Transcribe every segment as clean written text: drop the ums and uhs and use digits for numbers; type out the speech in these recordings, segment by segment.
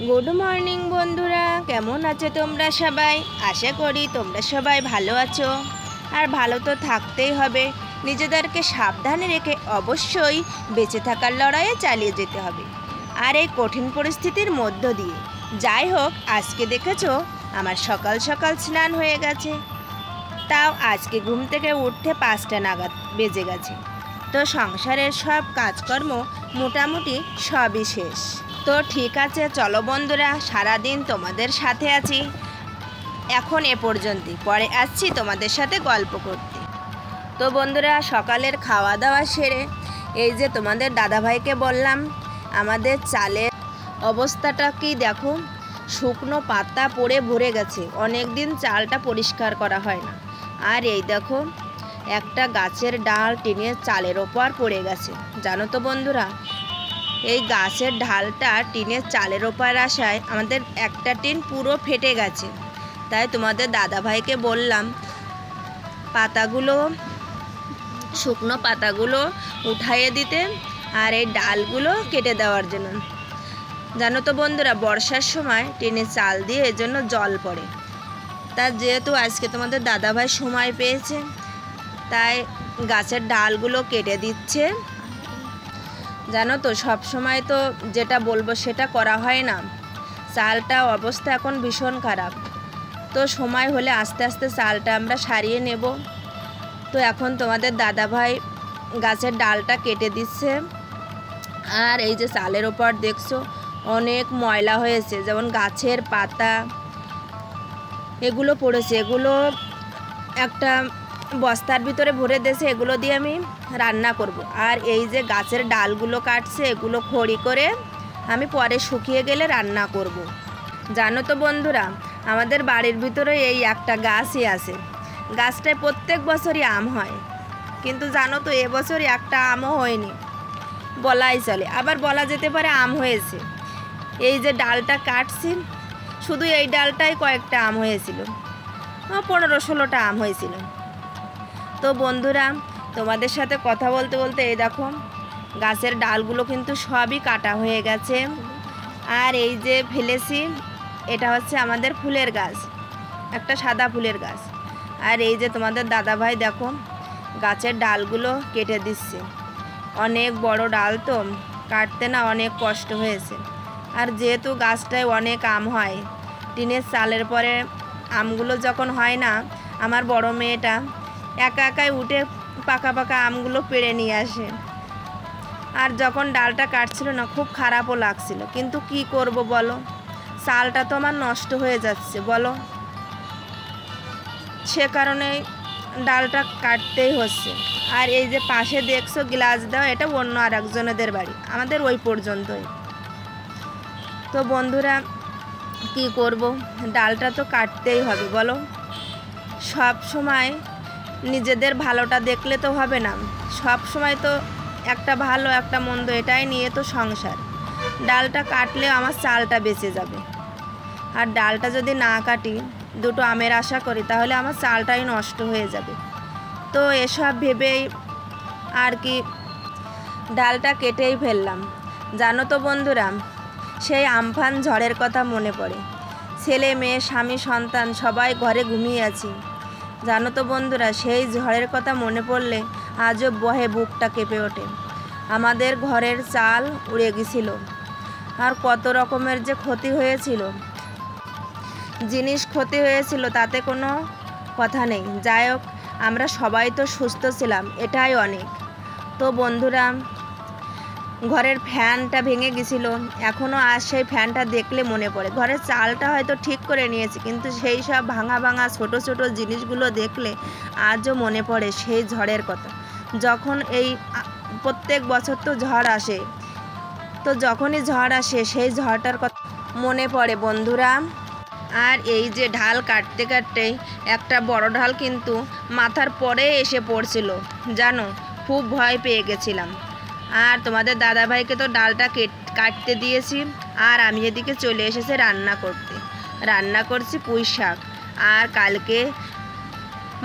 Good morning বন্ধুরা, কেমন আছো তোমরা সবাই? আশা করি তোমরা সবাই ভালো আছো। আর ভালো তো থাকতেই হবে। নিজেদেরকে সাবধানে রেখে অবশ্যই বেঁচে থাকার লড়াইয়ে চালিয়ে যেতে হবে, আর এই কঠিন পরিস্থিতির মধ্য দিয়ে। যাই হোক, আজকে দেখেছো আমার সকাল সকাল স্নান হয়ে গেছে। তাও আজকে ঘুম থেকে উঠতে 5টা নাগাদ বেজে গেছে। তো সংসারের সব কাজকর্ম মোটামুটি সবই শেষ। তো ঠিক আছে, চলো বন্ধুরা, সারাদিন তোমাদের সাথে আছি। এখন এ পর্যন্তই, পরে আসছি তোমাদের সাথে গল্প করতে। তো বন্ধুরা, সকালের খাওয়া দাওয়া সেরে এই যে তোমাদের দাদাভাইকে বললাম আমাদের চালের অবস্থাটা কি দেখো, শুকনো পাতা পড়ে ভরে গেছে। অনেক দিন চালটা পরিষ্কার করা হয় না। আর এই দেখো, একটা গাছের ডাল টিনের চালের ওপর পড়ে গেছে। জানো তো বন্ধুরা, এই গাছের ঢালটা টিনের চালের ওপর আসায় আমাদের একটা টিন পুরো ফেটে গেছে। তাই তোমাদের দাদাভাইকে বললাম পাতাগুলো, শুকনো পাতাগুলো উঠাইয়ে দিতে আর এই ডালগুলো কেটে দেওয়ার জন্য। জানো তো বন্ধুরা, বর্ষার সময় টিনের চাল দিয়ে এজন্য জল পড়ে। তা যেহেতু আজকে তোমাদের দাদাভাই সময় পেয়েছে, তাই গাছের ডালগুলো কেটে দিচ্ছে। জানো তো, সব সময় তো যেটা বলবো সেটা করা হয় না। চালটা অবস্থা এখন ভীষণ খারাপ। তো সময় হলে আস্তে আস্তে চালটা আমরা সারিয়ে নেব। তো এখন তোমাদের দাদাভাই গাছের ডালটা কেটে দিচ্ছে। আর এই যে চালের ওপর দেখছো অনেক ময়লা হয়েছে, যেমন গাছের পাতা এগুলো পড়েছে। এগুলো একটা বস্তার ভিতরে ভরে দিয়েছে, এগুলো দিয়ে আমি রান্না করব। আর এই যে গাছের ডালগুলো কাটছে, এগুলো খড়ি করে আমি পরে শুকিয়ে গেলে রান্না করব। জানো তো বন্ধুরা, আমাদের বাড়ির ভিতরে এই একটা গাছই আছে। গাছটায় প্রত্যেক বছরই আম হয়, কিন্তু জানো তো এবছরই একটা আমও হয়নি বলাই চলে। আবার বলা যেতে পারে আম হয়েছে। এই যে ডালটা কাটছি, শুধু এই ডালটাই কয়েকটা আম হয়েছিল, 15-16টা আম হয়েছিল। তো বন্ধুরা, তোমাদের সাথে কথা বলতে বলতে এই দেখো গাছের ডালগুলো কিন্তু সবই কাটা হয়ে গেছে। আর এই যে ফেলেছি, এটা হচ্ছে আমাদের ফুলের গাছ, একটা সাদা ফুলের গাছ। আর এই যে তোমাদের দাদাভাই দেখো গাছের ডালগুলো কেটে দিচ্ছে। অনেক বড় ডাল তো কাটতে না অনেক কষ্ট হয়েছে। আর যেহেতু গাছটায় অনেক আম হয়, টিনের চালের পরে আমগুলো যখন হয় না, আমার বড় মেয়েটা একা একাই উঠে পাকা পাকা আমগুলো পেড়ে নিয়ে আসে। আর যখন ডালটা কাটছিল না, খুব খারাপও লাগছিল, কিন্তু কি করব বলো, চালটা তো আমার নষ্ট হয়ে যাচ্ছে বলো, সে কারণে ডালটা কাটতেই হচ্ছে। আর এই যে পাশে দেখছো গ্লাস দেওয়া, এটা অন্য আর একজনেদের বাড়ি, আমাদের ওই পর্যন্তই। তো বন্ধুরা, কি করব, ডালটা তো কাটতেই হবে বলো। সব সময় নিজেদের ভালোটা দেখলে তো হবে না, সব সময় তো একটা ভালো একটা মন্দ এটাই নিয়ে তো সংসার। ডালটা কাটলে আমার চালটা বেঁচে যাবে, আর ডালটা যদি না কাটি, দুটো আমের আশা করি, তাহলে আমার চালটাই নষ্ট হয়ে যাবে। তো এসব ভেবেই আর কি ডালটা কেটেই ফেললাম। জানো তো বন্ধুরা, সেই আমফান ঝড়ের কথা মনে পড়ে। ছেলে মেয়ে স্বামী সন্তান সবাই ঘরে ঘুমিয়ে আছি। জানো তো বন্ধুরা, সেই ঝড়ের কথা মনে পড়লে আজও বহে বুকটা কেঁপে ওঠে। আমাদের ঘরের চাল উড়ে গেছিল, আর কত রকমের যে ক্ষতি হয়েছিল, জিনিস ক্ষতি হয়েছিল তাতে কোনো কথা নেই। যাই হোক, আমরা সবাই তো সুস্থ ছিলাম, এটাই অনেক। তো বন্ধুরা, ঘরের ফ্যানটা ভেঙে গেছিলো, এখনও আজ সেই ফ্যানটা দেখলে মনে পড়ে। ঘরের চালটা হয়তো ঠিক করে নিয়েছি, কিন্তু সেই সব ভাঙা ভাঙা ছোট ছোট জিনিসগুলো দেখলে আজও মনে পড়ে সেই ঝড়ের কথা। যখন এই প্রত্যেক বছর তো ঝড় আসে, তো যখনই ঝড় আসে সেই ঝড়টার কথা মনে পড়ে বন্ধুরা। আর এই যে ঢাল কাটতে কাটতেই একটা বড় ঢাল কিন্তু মাথার পরে এসে পড়ছিল, জানো, খুব ভয় পেয়ে গেছিলাম। আর তোমাদের দাদাভাইকে তো ডালটা কাটতে দিয়েছি, আর আমি এদিকে চলে এসেছি রান্না করতে। রান্না করছি পুঁই শাক, আর কালকে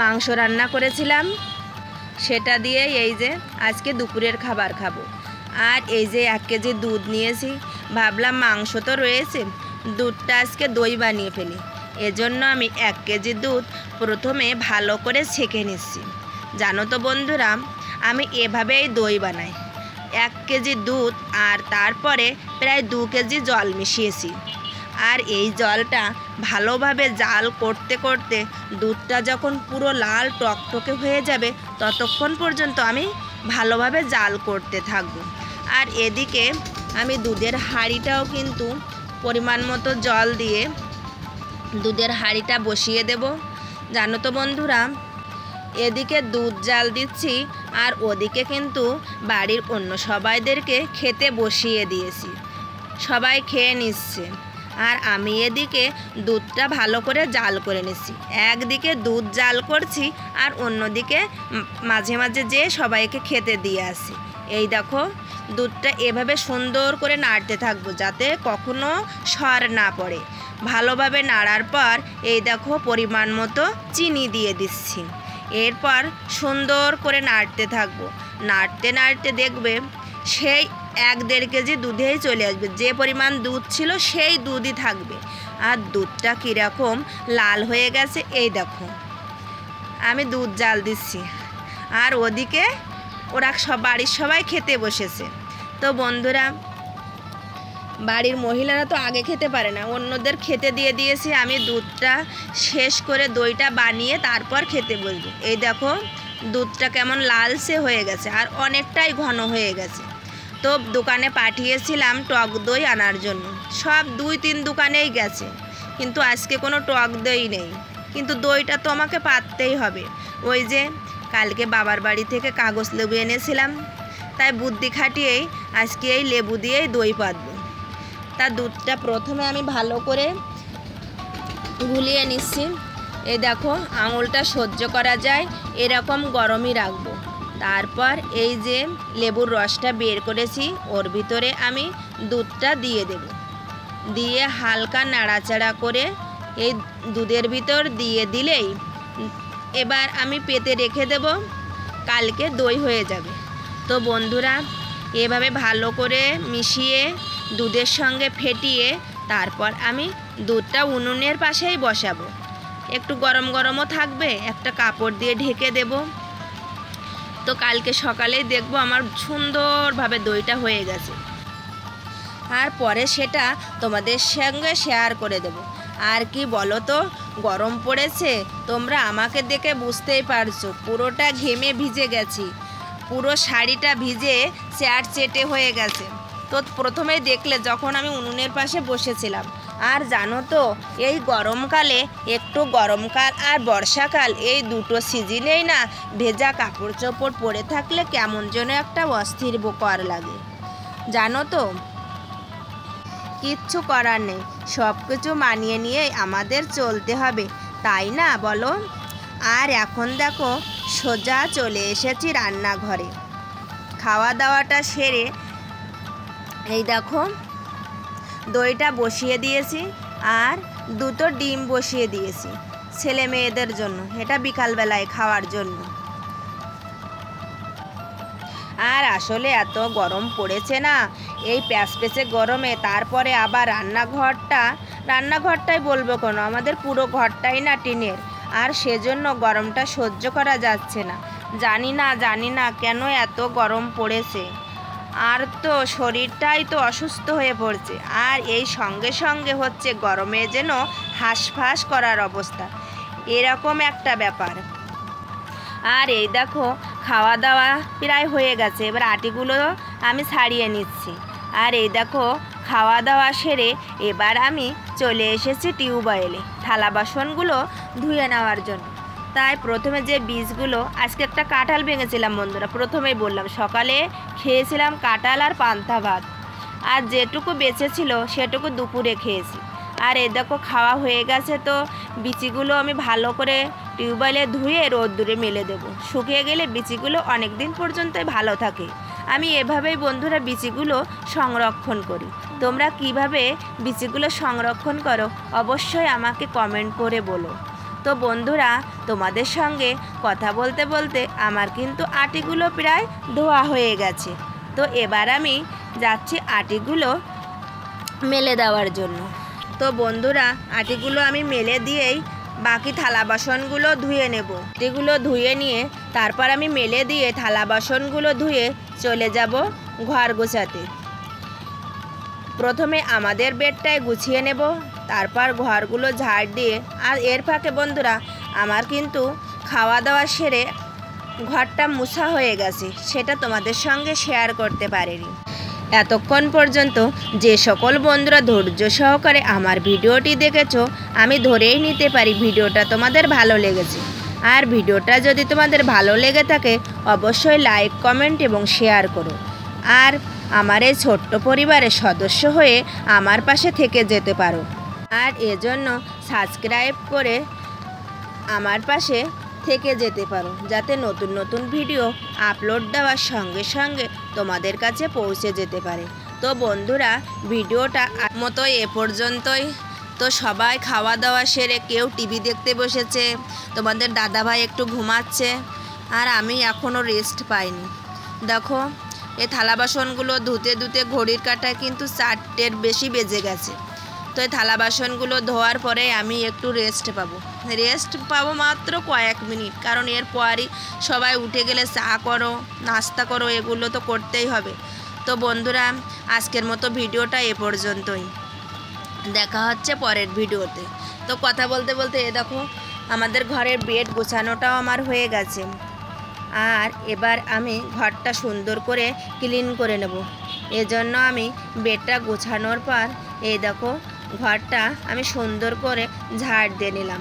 মাংস রান্না করেছিলাম, সেটা দিয়ে এই যে আজকে দুপুরের খাবার খাবো। আর এই যে 1 কেজি দুধ নিয়েছি, ভাবলাম মাংস তো রয়েছে, দুধটা আজকে দই বানিয়ে ফেলি। এজন্য আমি 1 কেজি দুধ প্রথমে ভালো করে ছেঁকে নিচ্ছি। জানো তো বন্ধুরা, আমি এভাবেই দই বানাই। 1 কেজি দুধ আর তারপরে প্রায় 2 কেজি জল মিশিয়েছি। আর এই জলটা ভালোভাবে জাল করতে করতে দুধটা যখন পুরো লাল টকটকে হয়ে যাবে ততক্ষণ পর্যন্ত আমি ভালোভাবে জাল করতে থাকবো। আর এদিকে আমি দুধের হাঁড়িটাও কিন্তু পরিমাণ মতো জল দিয়ে দুধের হাঁড়িটা বসিয়ে দেব। জানো তো বন্ধুরা, এদিকে দুধ জাল দিচ্ছি আর ওদিকে কিন্তু বাড়ির অন্য সবাইদেরকে খেতে বসিয়ে দিয়েছি। সবাই খেয়ে নিচ্ছে আর আমি এদিকে দুধটা ভালো করে জাল করে নিচ্ছি। একদিকে দুধ জাল করছি আর অন্যদিকে মাঝে মাঝে যে সবাইকে খেতে দিয়ে আসি। এই দেখো, দুধটা এভাবে সুন্দর করে নাড়তে থাকবো যাতে কখনো সর না পড়ে। ভালোভাবে নাড়ার পর এই দেখো পরিমাণ মতো চিনি দিয়ে দিচ্ছি। এরপর সুন্দর করে নাড়তে থাকবো। নাড়তে নাড়তে দেখবে সেই 1-1.5 কেজি দুধেই চলে আসবে। যে পরিমাণ দুধ ছিল সেই দুধই থাকবে। আর দুধটা কীরকম লাল হয়ে গেছে এই দেখো। আমি দুধ জাল দিচ্ছি আর ওদিকে ওরা বাড়ির সবাই খেতে বসেছে। তো বন্ধুরা, বাড়ির মহিলারা তো আগে খেতে পারে না, অন্যদের খেতে দিয়ে দিয়েছি। আমি দুধটা শেষ করে দইটা বানিয়ে তারপর খেতে বসবো। এই দেখো দুধটা কেমন লালচে হয়ে গেছে আর অনেকটাই ঘন হয়ে গেছে। তো দোকানে পাঠিয়েছিলাম টক দই আনার জন্য। সব 2-3 দোকানেই গেছে, কিন্তু আজকে কোনো টক দই নেই। কিন্তু দইটা তো আমাকে পাততেই হবে। ওই যে কালকে বাবার বাড়ি থেকে কাগজ লেবু এনেছিলাম, তাই বুদ্ধি খাটিয়েই আজকে এই লেবু দিয়েই দই পাতবো। তা দুধটা প্রথমে আমি ভালো করে গুলিয়ে নিচ্ছি। এই দেখো আঙুলটা সহ্য করা যায় এরকম গরমই রাখবো। তারপর এই যে লেবুর রসটা বের করেছি ওর ভিতরে আমি দুধটা দিয়ে দেব। দিয়ে হালকা নাড়াচাড়া করে এই দুধের ভিতর দিয়ে দিলেই এবার আমি পেতে রেখে দেব, কালকে দই হয়ে যাবে। তো বন্ধুরা, এভাবে ভালো করে মিশিয়ে দুধের সঙ্গে ফেটিয়ে তারপর আমি দুধটা উনুনের পাশেই বসাবো। একটু গরম গরমও থাকবে, একটা কাপড় দিয়ে ঢেকে দেব। তো কালকে সকালেই দেখবো আমার সুন্দরভাবে দইটা হয়ে গেছে। আর পরে সেটা তোমাদের সঙ্গে শেয়ার করে দেব। আর কি বলো তো, গরম পড়েছে, তোমরা আমাকে দেখে বুঝতেই পারছো পুরোটা ঘেমে ভিজে গেছি। পুরো শাড়িটা ভিজে চেটে হয়ে গেছে। তো প্রথমেই দেখলে যখন আমি উনুনের পাশে বসেছিলাম। আর জানো তো, এই গরমকালে একটু গরমকাল আর বর্ষাকাল এই দুটো সিজনেই না ভেজা কাপড় চোপড় পরে থাকলে কেমন যেন একটা অস্থির কর লাগে। জানো তো, কিচ্ছু করার নেই, সব কিছু মানিয়ে নিয়ে আমাদের চলতে হবে, তাই না বলো? আর এখন দেখো সোজা চলে এসেছি রান্নাঘরে। খাওয়া দাওয়াটা সেরে এই দেখো দইটা বসিয়ে দিয়েছি আর 2টো ডিম বসিয়ে দিয়েছি ছেলে মেয়েদের জন্য, এটা বিকালবেলায় খাওয়ার জন্য। আর আসলে এত গরম পড়েছে না, এই প্যাচপ্যাচে গরমে তারপরে আবার রান্নাঘরটাই বলবো কোনো, আমাদের পুরো ঘরটাই না টিনের। আর সেজন্য গরমটা সহ্য করা যাচ্ছে না। জানি না কেন এত গরম পড়েছে। আর তো শরীরটাই তো অসুস্থ হয়ে পড়ছে। আর এই সঙ্গে সঙ্গে হচ্ছে গরমে যেন হাঁসফাঁস করার অবস্থা, এরকম একটা ব্যাপার। আর এই দেখো খাওয়া দাওয়া প্রায় হয়ে গেছে, এবার আটিগুলো আমি ছাড়িয়ে নিচ্ছি। আর এই দেখো খাওয়া দাওয়া সেরে এবার আমি চলে এসেছি টিউবওয়েলে থালা বাসনগুলো ধুয়ে নেওয়ার জন্য। তাই প্রথমে যে বীজগুলো, আজকে একটা কাঁঠাল ভেঙেছিলাম বন্ধুরা, প্রথমেই বললাম সকালে খেয়েছিলাম কাঁঠাল আর পান্তা ভাত, আর যেটুকু বেঁচেছিল সেটুকু দুপুরে খেয়েছি। আর এই দেখো খাওয়া হয়ে গেছে, তো বিচিগুলো আমি ভালো করে টিউবওয়েলে ধুয়ে রোদ্দুরে মেলে দেবো। শুকিয়ে গেলে বিচিগুলো অনেক দিন পর্যন্তই ভালো থাকে। আমি এভাবেই বন্ধুরা বিচিগুলো সংরক্ষণ করি। তোমরা কিভাবে বিচিগুলো সংরক্ষণ করো অবশ্যই আমাকে কমেন্ট করে বলো। তো বন্ধুরা, তোমাদের সঙ্গে কথা বলতে বলতে আমার কিন্তু আটিগুলো প্রায় ধোয়া হয়ে গেছে। তো এবার আমি যাচ্ছি আটিগুলো মেলে দেওয়ার জন্য। তো বন্ধুরা আটিগুলো আমি মেলে দিয়েই বাকি থালা বাসনগুলো ধুয়ে নেব। এগুলো ধুয়ে নিয়ে তারপর আমি মেলে দিয়ে থালা বাসনগুলো ধুয়ে চলে যাব ঘর গোছাতে। প্রথমে আমাদের বেডটায় গুছিয়ে নেব, তারপর ঘরগুলো ঝাড় দিয়ে। আর এর ফাঁকে বন্ধুরা আমার কিন্তু খাওয়া দাওয়া সেরে ঘরটা মুছা হয়ে গেছে, সেটা তোমাদের সঙ্গে শেয়ার করতে পারিনি। এতক্ষণ পর্যন্ত যে সকল বন্ধুরা ধৈর্য সহকারে আমার ভিডিওটি দেখেছো, আমি ধরেই নিতে পারি ভিডিওটা তোমাদের ভালো লেগেছে। আর ভিডিওটা যদি তোমাদের ভালো লেগে থাকে অবশ্যই লাইক, কমেন্ট এবং শেয়ার করো। আর আমার এই ছোট্ট পরিবারের সদস্য হয়ে আমার পাশে থেকে যেতে পারো। আর এজন্য সাবস্ক্রাইব করে আমার পাশে থেকে যেতে পারো, যাতে নতুন নতুন ভিডিও আপলোড দেওয়ার সঙ্গে সঙ্গে তোমাদের কাছে পৌঁছে যেতে পারে। তো বন্ধুরা ভিডিওটা মতো এ পর্যন্তই। তো সবাই খাওয়া দাওয়া সেরে কেউ টিভি দেখতে বসেছে, তোমাদের দাদাভাই একটু ঘুমাচ্ছে, আর আমি এখনও রেস্ট পাইনি। দেখো এই থালা বাসনগুলো ধুতে ধুতে ঘড়ির কাঁটায় কিন্তু 4টের বেশি বেজে গেছে। তো এই থালা বাসনগুলো ধোয়ার পরে আমি একটু রেস্ট পাবো মাত্র কয়েক মিনিট, কারণ এরপরই সবাই উঠে গেলে চা করো, নাস্তা করো, এগুলো তো করতেই হবে। তো বন্ধুরা আজকের মতো ভিডিওটা এ পর্যন্তই, দেখা হচ্ছে পরের ভিডিওতে। তো কথা বলতে বলতে এ দেখো আমাদের ঘরের বেড গোছানোটাও আমার হয়ে গেছে। আর এবার আমি ঘরটা সুন্দর করে ক্লিন করে নেব। এজন্য আমি বেডটা গোছানোর পর এই দেখো ঘরটা আমি সুন্দর করে ঝাড় দিয়ে নিলাম।